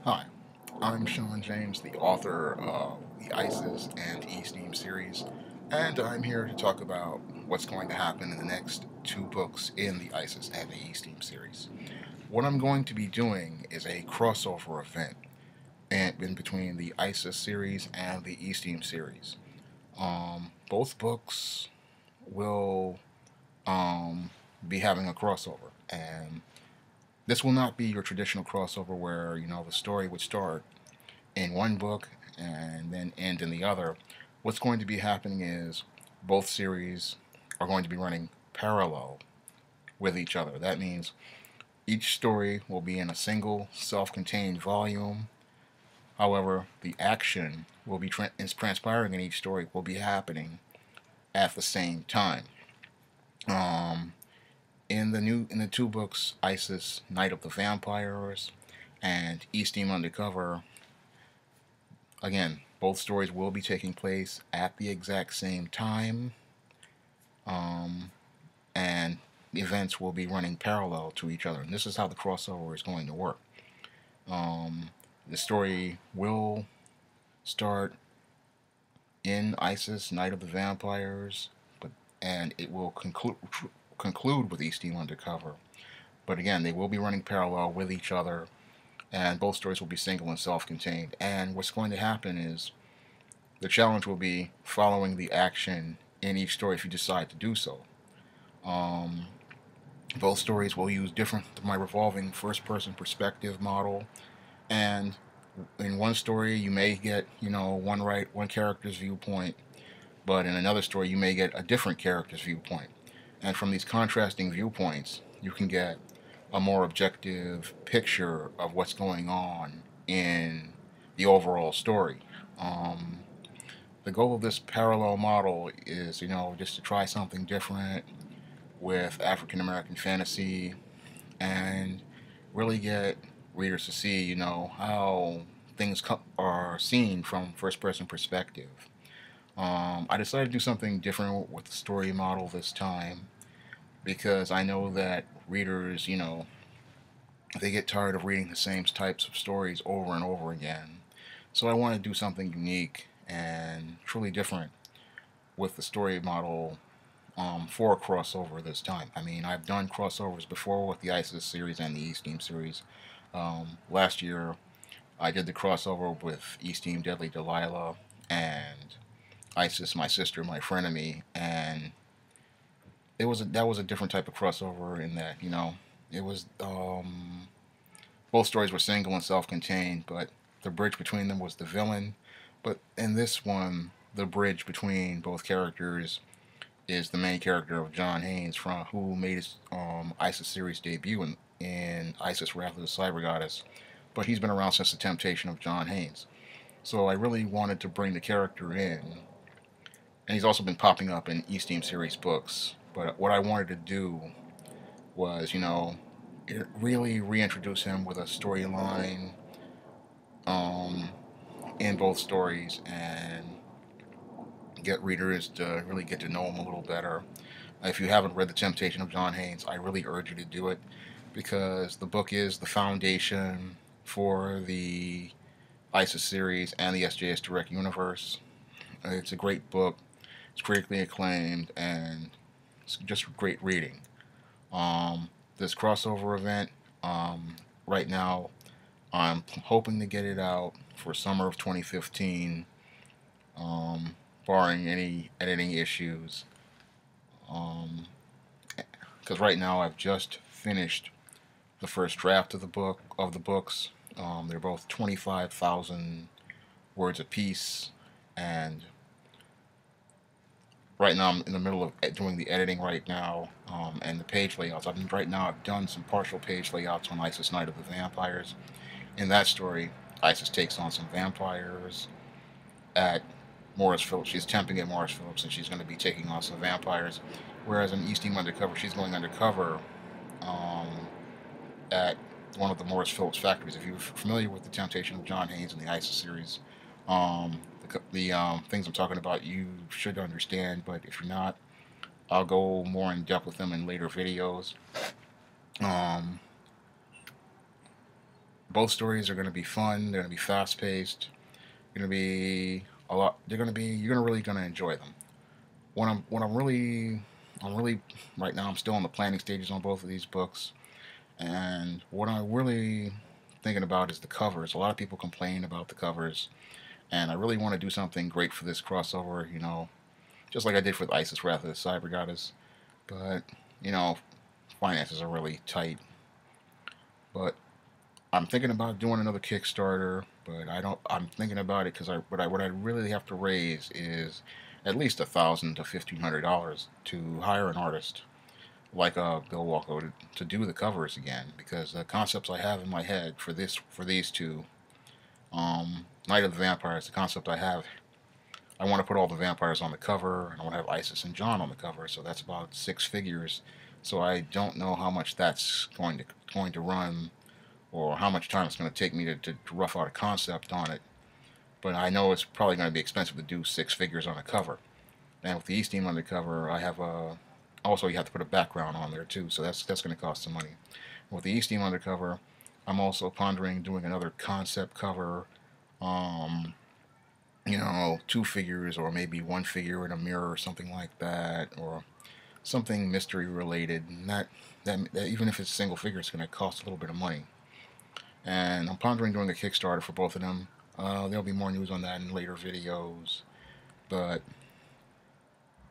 Hi, I'm Shawn James, the author of the ISIS and E-Steam series, and I'm here to talk about what's going to happen in the next two books in the ISIS and the E-Steam series. What I'm going to be doing is a crossover event in between the ISIS series and the E-Steam series. Both books will be having a crossover, and this will not be your traditional crossover where the story would start in one book and then end in the other. What's going to be happening is both series are going to be running parallel with each other. That means each story will be in a single self-contained volume. However, the action will be transpiring in each story will be happening at the same time. Um, in the two books, ISIS: Night of the Vampires and E-Steam Undercover, again, both stories will be taking place at the exact same time, um, and the events will be running parallel to each other. And this is how the crossover is going to work. Um, the story will start in ISIS: Night of the Vampires, and it will conclude with E-Steam Undercover. But again, they will be running parallel with each other, and both stories will be single and self-contained. And what's going to happen is the challenge will be following the action in each story if you decide to do so. Um, both stories will use my revolving first-person perspective model, and in one story you may get one character's viewpoint, but in another story you may get a different character's viewpoint. And from these contrasting viewpoints, you can get a more objective picture of what's going on in the overall story. Um, the goal of this parallel model is, just to try something different with African American fantasy and really get readers to see, how things are seen from first person perspective. I decided to do something different with the story model this time because I know that readers, they get tired of reading the same types of stories over and over again. So I want to do something unique and truly different with the story model for a crossover this time. I mean, I've done crossovers before with the ISIS series and the E-Steam series. Last year, I did the crossover with E-Steam Deadly Delilah and ISIS My Sister, My Frenemy, and that was a different type of crossover in that it was both stories were single and self-contained, but the bridge between them was the villain. But in this one, the bridge between both characters is the main character of John Haynes, who made his ISIS series debut in ISIS: Wrath of the Cyber Goddess. But he's been around since the temptation of John Haynes. So I really wanted to bring the character in, and he's also been popping up in E-Steam series books. But what I wanted to do was, really reintroduce him with a storyline um, in both stories and get readers to really get to know him a little better. If you haven't read The Temptation of John Haynes, I really urge you to do it because the book is the foundation for the ISIS series and the SJS Direct Universe. It's a great book. It's critically acclaimed and it's just great reading. This crossover event, right now, I'm hoping to get it out for summer of 2015, barring any editing issues. Because right now I've just finished the first draft of the books. They're both 25,000 words apiece, and right now I'm in the middle of doing the editing right now, and the page layouts. I've done some partial page layouts on ISIS: Night of the Vampires. In that story, ISIS takes on some vampires at Morris Phillips. She's temping at Morris Phillips, and she's going to be taking on some vampires. Whereas in E-Steam Undercover, she's going undercover um, at one of the Morris Phillips factories. If you're familiar with The Temptation of John Haynes and the ISIS series, the things I'm talking about you should understand, but if you're not, I'll go more in depth with them in later videos. Um, Both stories are going to be fun. They're going to be fast paced. Going to be a lot. They're going to be. You're gonna really going to enjoy them. I'm really right now. I'm still in the planning stages on both of these books, and what I'm really thinking about is the covers. A lot of people complain about the covers, and I really want to do something great for this crossover. Just like I did with Isis Wrath of the Cyber Goddess. But you know, finances are really tight. But I'm thinking about doing another Kickstarter, but I don't. I'm thinking about it because what I really have to raise is at least $1,000 to $1,500 to hire an artist like Bill Walko to do the covers again, because the concepts I have in my head for these two, Night of the Vampires, the concept I want to put all the vampires on the cover, and I want to have Isis and John on the cover, so that's about 6 figures. So I don't know how much that's going to run, or how much time it's going to take me to rough out a concept on it. But I know it's probably going to be expensive to do 6 figures on a cover. And with the East Team on the cover, I have a also you have to put a background on there too, so that's going to cost some money. With the East Team on the cover, I'm also pondering doing another concept cover. Um, 2 figures or maybe 1 figure in a mirror or something like that, or something mystery related. And that even if it's a single figure, it's going to cost a little bit of money. And I'm pondering doing a Kickstarter for both of them. There'll be more news on that in later videos, but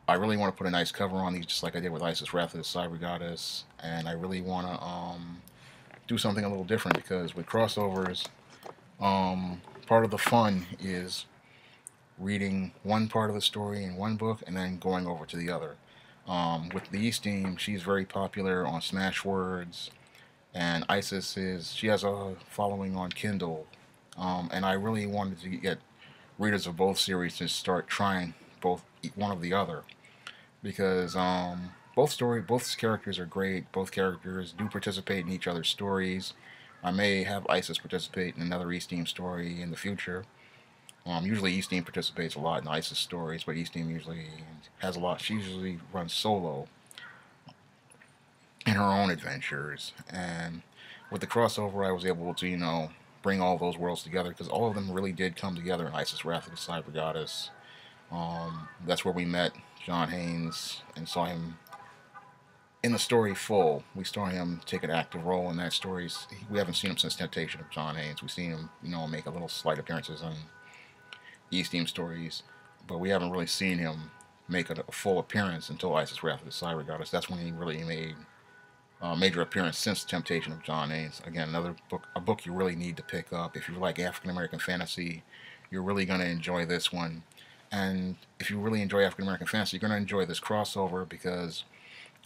I really want to put a nice cover on these, just like I did with Isis Wrath of the Cyber Goddess, and I really want to do something a little different, because with crossovers, part of the fun is reading one part of the story in one book and then going over to the other. With the East Team, she's very popular on Smashwords, and she has a following on Kindle, and I really wanted to get readers of both series to start trying both one of the other, because both characters are great. Both characters do participate in each other's stories. I may have Isis participate in another East Team story in the future. Usually East Team participates a lot in Isis stories, but East Team usually has a lot. She usually runs solo in her own adventures, and with the crossover, I was able to bring all those worlds together, because all of them really did come together in Isis Wrath of the Cyber Goddess. That's where we met John Haynes and saw him in the story full. We saw him take an active role in that story. We haven't seen him since Temptation of John Haynes. We've seen him, make a little slight appearances on East Team stories, but we haven't really seen him make a full appearance until Isis Wrath of the Cyber Goddess. That's when he really made a major appearance since Temptation of John Haynes. Again, another book, a book you really need to pick up. If you like African American fantasy, you're really going to enjoy this one. And if you really enjoy African American fantasy, you're going to enjoy this crossover, because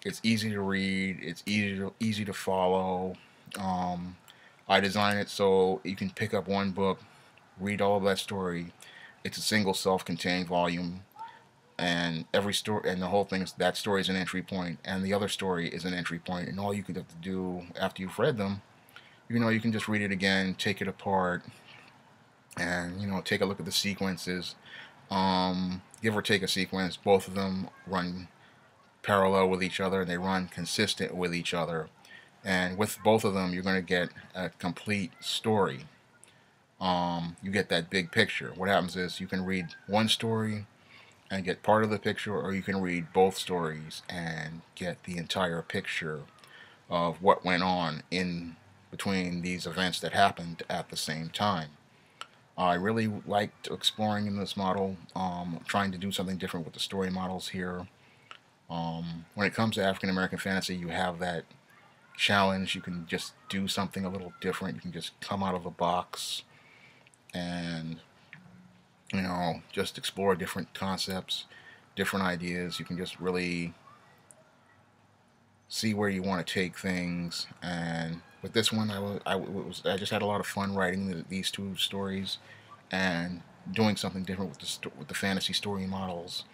it's easy to read, it's easy to follow. I designed it so you can pick up one book, read all of that story. It's a single self-contained volume, and every story and the whole thing is that story is an entry point, and the other story is an entry point, and all you could have to do after you've read them, you can just read it again, take it apart, and take a look at the sequences. Give or take a sequence, both of them run parallel with each other, and they run consistent with each other. And with both of them, you're going to get a complete story. You get that big picture. What happens is you can read one story and get part of the picture, or you can read both stories and get the entire picture of what went on in between these events that happened at the same time. I really liked exploring in this model, trying to do something different with the story models here. When it comes to African American fantasy, you have that challenge. You can just do something a little different. You can just come out of the box and just explore different concepts, different ideas. You can just really see where you want to take things. And with this one, I just had a lot of fun writing these two stories and doing something different with the fantasy story models,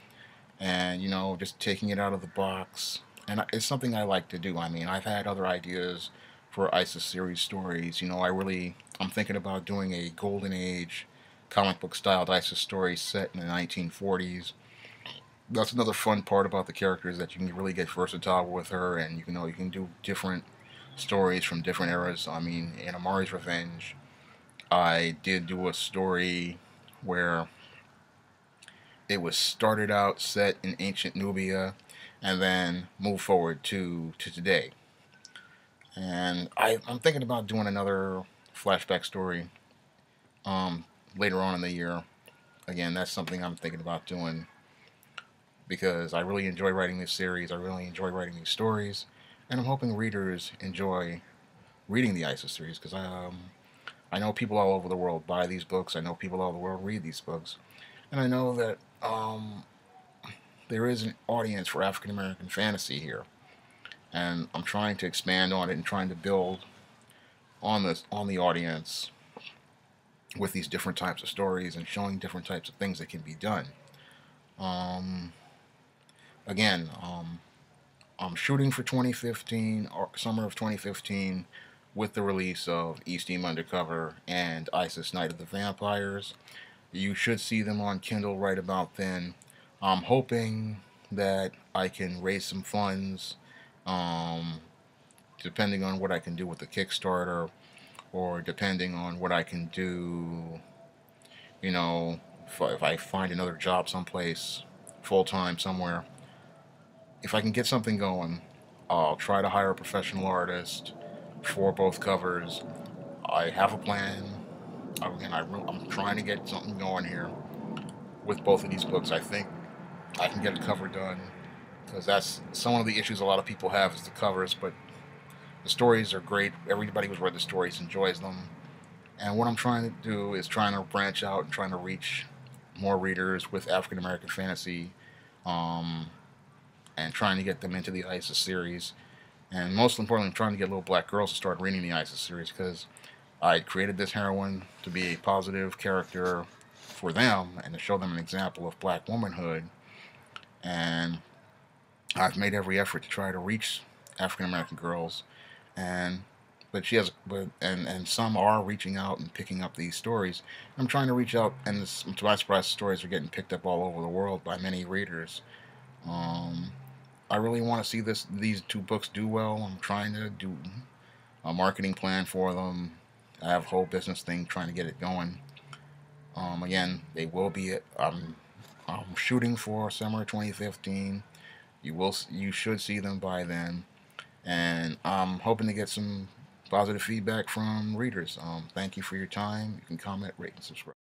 and just taking it out of the box. And it's something I like to do. I mean, I've had other ideas for Isis series stories. I'm thinking about doing a Golden Age comic book styled Isis story set in the 1940s. That's another fun part about the character, is that you can really get versatile with her, and you can do different stories from different eras. I mean, in Amari's Revenge, I did do a story where it was started out set in ancient Nubia and then moved forward to today. And I'm thinking about doing another flashback story um, later on in the year. Again, that's something I'm thinking about doing because I really enjoy writing this series. I really enjoy writing these stories, and I'm hoping readers enjoy reading the ISIS series because I know people all over the world buy these books. I know people all over the world read these books, and I know that there is an audience for African American fantasy here, and I'm trying to expand on it and trying to build on the audience with these different types of stories and showing different types of things that can be done. Um, again, I'm shooting for 2015 or summer of 2015 with the release of East Team Undercover and ISIS Night of the Vampires. You should see them on Kindle right about then. I'm hoping that I can raise some funds, um, depending on what I can do with the Kickstarter, or depending on what I can do, you know, if I find another job someplace, full time somewhere. If I can get something going, I'll try to hire a professional artist for both covers. I have a plan. Again, I'm trying to get something going here with both of these books. I think I can get a cover done because that's some of the issues a lot of people have is the covers, but the stories are great. Everybody who's read the stories enjoys them. And what I'm trying to do is trying to branch out and trying to reach more readers with African American fantasy, um, and trying to get them into the ISIS series. And most importantly, I'm trying to get little black girls to start reading the ISIS series because I created this heroine to be a positive character for them and to show them an example of black womanhood. And I've made every effort to try to reach African American girls, and but she has and some are reaching out and picking up these stories. I'm trying to reach out, and to my surprise, stories are getting picked up all over the world by many readers. Um, I really want to see these two books do well. I'm trying to do a marketing plan for them. I have a whole business thing trying to get it going. Again, they will be. I'm shooting for summer 2015. You should see them by then, and I'm hoping to get some positive feedback from readers. Thank you for your time. You can comment, rate, and subscribe.